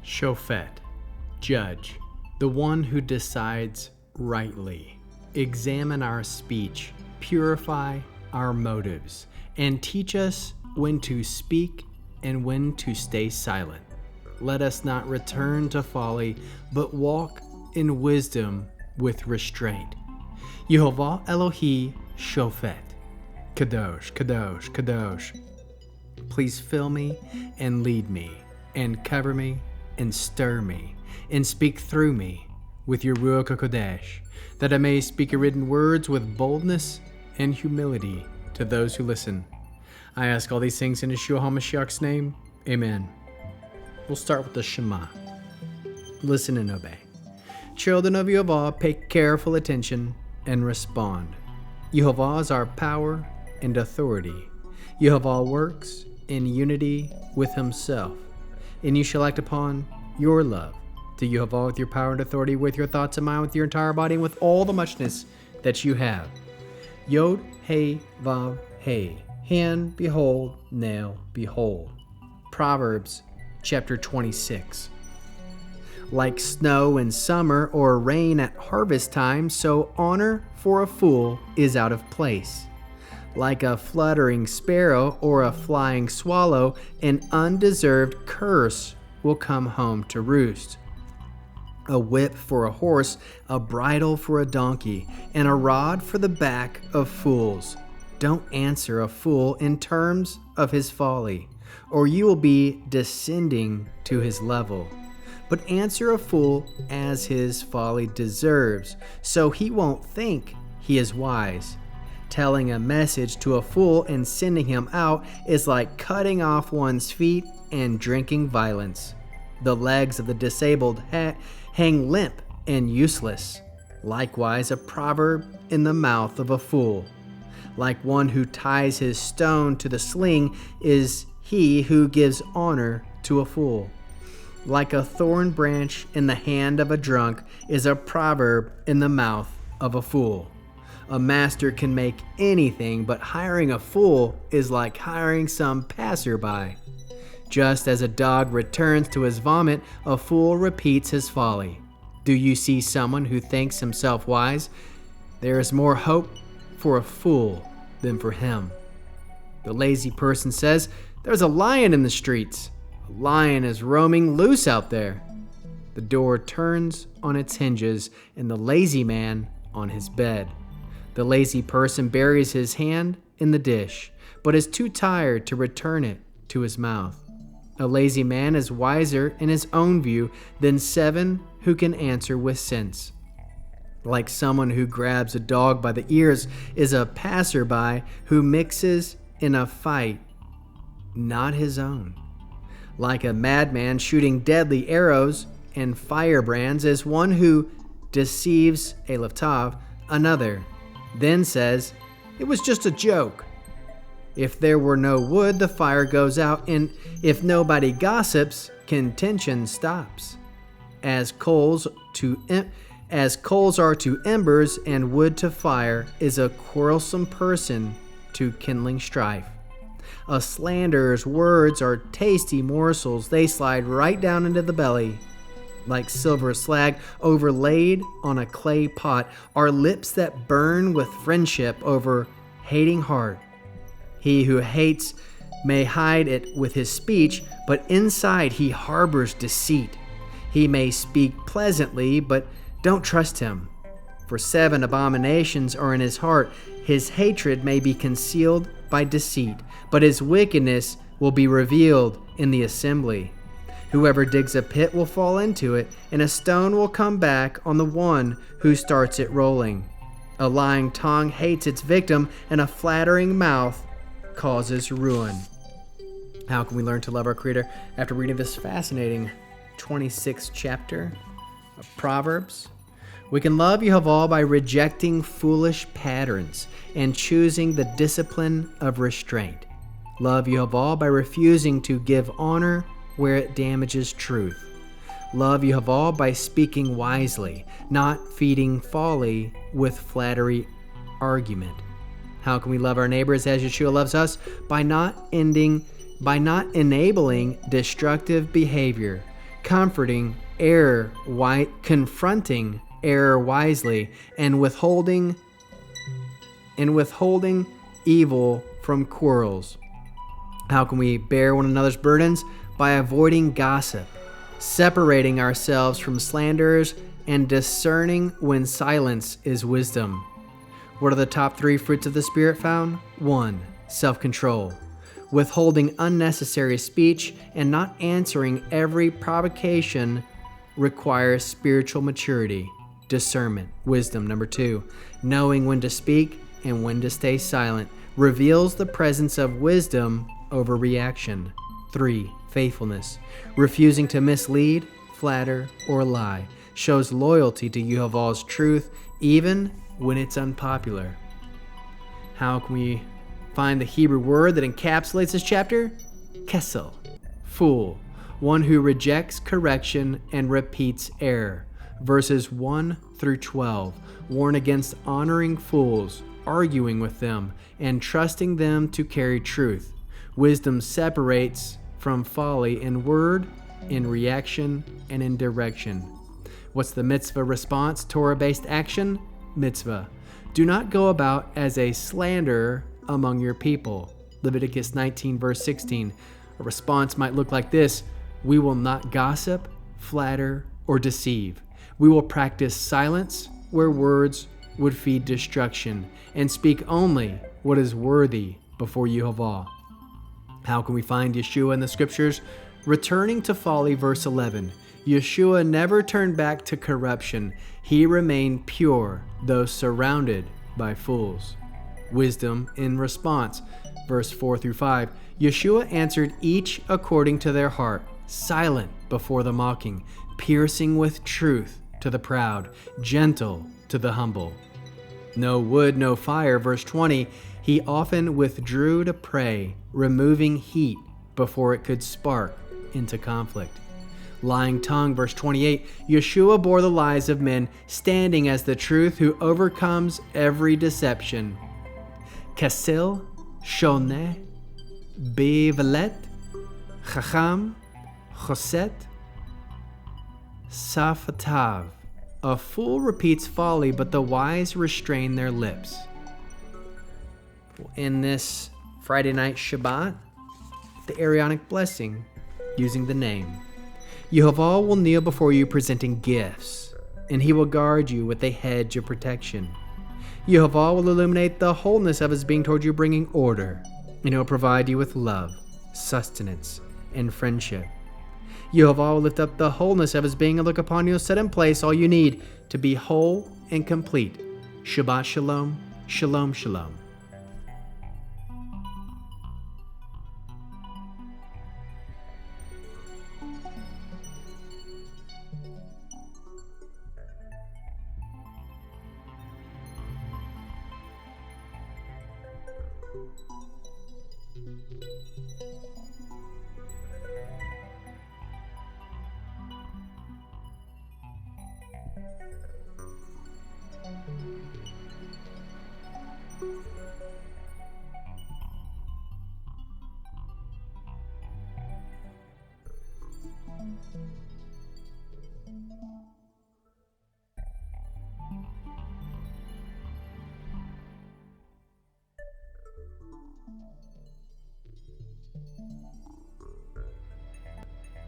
Shofet, judge, the one who decides rightly. Examine our speech, purify our motives, and teach us when to speak and when to stay silent. Let us not return to folly, but walk in wisdom with restraint. Yehovah Elohi Shofet. Kadosh, Kadosh, Kadosh. Please fill me and lead me, and cover me and stir me, and speak through me with your Ruach HaKodesh, that I may speak your written words with boldness and humility to those who listen. I ask all these things in Yeshua HaMashiach's name. Amen. We'll start with the Shema. Listen and obey. Children of Yehovah, pay careful attention and respond. Yehovah is our power and authority. Yehovah works in unity with himself. And you shall act upon your love to Yehovah with your power and authority, with your thoughts and mind, with your entire body, and with all the muchness that you have. Yod, He, Vav, He. Hand, behold, nail, behold. Proverbs chapter 26. Like snow in summer or rain at harvest time, so honor for a fool is out of place. Like a fluttering sparrow or a flying swallow, an undeserved curse will come home to roost. A whip for a horse, a bridle for a donkey, and a rod for the back of fools. Don't answer a fool in terms of his folly, or you will be descending to his level. But answer a fool as his folly deserves, so he won't think he is wise. Telling a message to a fool and sending him out is like cutting off one's feet and drinking violence. The legs of the disabled hang limp and useless. Likewise, a proverb in the mouth of a fool. Like one who ties his stone to the sling is he who gives honor to a fool. Like a thorn branch in the hand of a drunk is a proverb in the mouth of a fool. A master can make anything, but hiring a fool is like hiring some passerby. Just as a dog returns to his vomit, a fool repeats his folly. Do you see someone who thinks himself wise? There is more hope for a fool than for him. The lazy person says, "There's a lion in the streets." A lion is roaming loose out there. The door turns on its hinges, and the lazy man on his bed. The lazy person buries his hand in the dish, but is too tired to return it to his mouth. A lazy man is wiser in his own view than 7 who can answer with sense. Like someone who grabs a dog by the ears is a passerby who mixes in a fight not his own. Like a madman shooting deadly arrows and firebrands is one who deceives a leftav, another, then says, "It was just a joke." If there were no wood, the fire goes out, and if nobody gossips, contention stops. As coals are to embers and wood to fire, is a quarrelsome person to kindling strife. A slanderer's words are tasty morsels, they slide right down into the belly. Like silver slag overlaid on a clay pot are lips that burn with friendship over hating heart. He who hates may hide it with his speech, but inside he harbors deceit. He may speak pleasantly, but don't trust him. For 7 abominations are in his heart. His hatred may be concealed by deceit, but his wickedness will be revealed in the assembly. Whoever digs a pit will fall into it, and a stone will come back on the one who starts it rolling. A lying tongue hates its victim, and a flattering mouth causes ruin. How can we learn to love our Creator after reading this fascinating 26th chapter of Proverbs? We can love Yehovah by rejecting foolish patterns and choosing the discipline of restraint. Love Yehovah by refusing to give honor where it damages truth. Love Yehovah by speaking wisely, not feeding folly with flattery argument. How can we love our neighbors as Yeshua loves us? By not enabling destructive behavior, confronting error wisely, and withholding evil from quarrels. How can we bear one another's burdens? By avoiding gossip, separating ourselves from slanderers, and discerning when silence is wisdom. What are the top 3 fruits of the Spirit found? 1. Self-control. Withholding unnecessary speech and not answering every provocation requires spiritual maturity. Discernment, wisdom. Number 2, knowing when to speak and when to stay silent reveals the presence of wisdom over reaction. 3, faithfulness. Refusing to mislead, flatter, or lie shows loyalty to Yehovah's truth even when it's unpopular. How can we find the Hebrew word that encapsulates this chapter? Kesel, fool, one who rejects correction and repeats error. Verses 1 through 12 warn against honoring fools, arguing with them, and trusting them to carry truth. Wisdom separates from folly in word, in reaction, and in direction. What's the mitzvah response? Torah-based action? Mitzvah. Do not go about as a slanderer among your people. Leviticus 19, verse 16. A response might look like this: we will not gossip, flatter, or deceive. We will practice silence where words would feed destruction, and speak only what is worthy before Yehovah. How can we find Yeshua in the scriptures? Returning to folly, verse 11. Yeshua never turned back to corruption. He remained pure, though surrounded by fools. Wisdom in response, verse 4 through 5. Yeshua answered each according to their heart, silent before the mocking, piercing with truth to the proud, gentle to the humble. No wood, no fire, verse 20. He often withdrew to pray, removing heat before it could spark into conflict. Lying tongue, verse 28. Yeshua bore the lies of men, standing as the truth who overcomes every deception. Kasil, Shoneh, Bivelet, Chacham, Choset, Safatav. A fool repeats folly, but the wise restrain their lips. In this Friday night Shabbat, the Aaronic blessing, using the name. Yehovah will kneel before you presenting gifts, and he will guard you with a hedge of protection. Yehovah will illuminate the wholeness of his being toward you, bringing order, and he'll provide you with love, sustenance, and friendship. Yehovah will lift up the wholeness of his being and look upon you and set in place all you need to be whole and complete. Shabbat Shalom, Shalom Shalom.